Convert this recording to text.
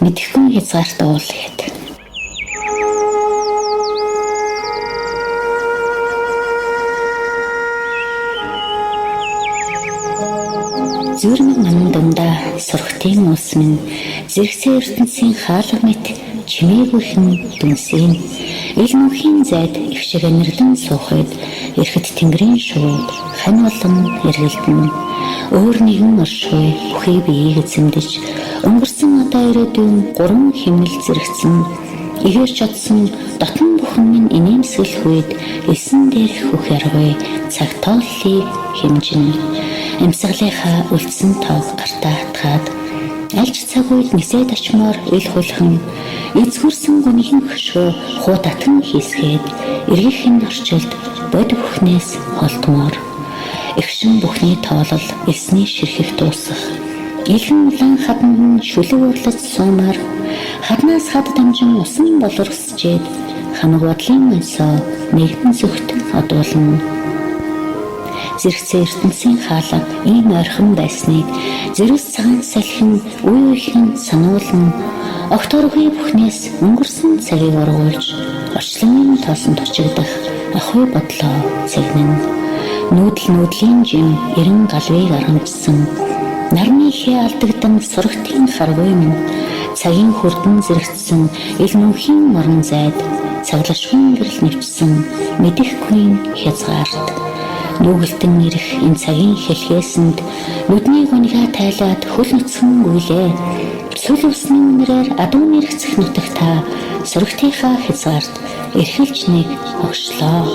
Мэдэхгүй хязгаарт уул гэд. Зүрмэг намын дундаа сурхтын уус минь зэрэгцээ ертөнцийн хаалга мэт чимээгүйхэн дүнсийн ил мөнхийн зайд өвшиг anirдан суухад эрхэт тэнгэрийн шууд хань болон эргэлдэн өөр нэгэн оршгүй бүхий биеийг эзэмдэж өнгөрсөн одоо ирээдүйн гурван химнэл зэрэгцэн игэрч чадсан дотн бүхэн минь инээмсэглэх үед эсэн дээрх хөх яргүй цаг тооллыг хэмжинэ. Амьсгалынхаа үлдсэн тоог гартаа хатгаад альч цаг үед нисээд очмоор ил хулхан эзгүрсэн гүнхийн хөшөө хуу татан хийсгээд эргэхийн орчилд бод бүхнээс холдмоор эгшин бүхний тоолол элсний ширхэх дуусах илэн улаан хаданд шүлэг урлаж суумаар хаднаас хад дамжин усан боловсчээд хамаг бодлын өнсөө нэгэн зүгт одуулна. Зэрэгцээ ертөнцийн хаалга ийм ойрхон байсныг зэрэс цагаан салхин үе үеийн сануулна. Огторгүй бүхнээс өнгөрсөн цагийг ургуулж орчлонгийн тоосон точигдах ахуй бодлоо цэгнэн. Нүүдлийн жим эрен галвыг аргамжсан нарны ихээ алдагдан сургтын харгүй минь цагийн хүрдэн зэрэгцсэн ил мөнхийн морон зайд цаглашгүй гэрэл нэвчсэн мэдэхгүй хязгаарт нүгэлтэн ирэх энэ цагийн хэлхээсэнд нүдний гоньгаа тайлаад хөл нүцгэн үйлээ. Сүл усны үнрээр адуу нэрхцэх нутагтаа сургтынхаа хязгаарт эрхэлж нэг огшлоо.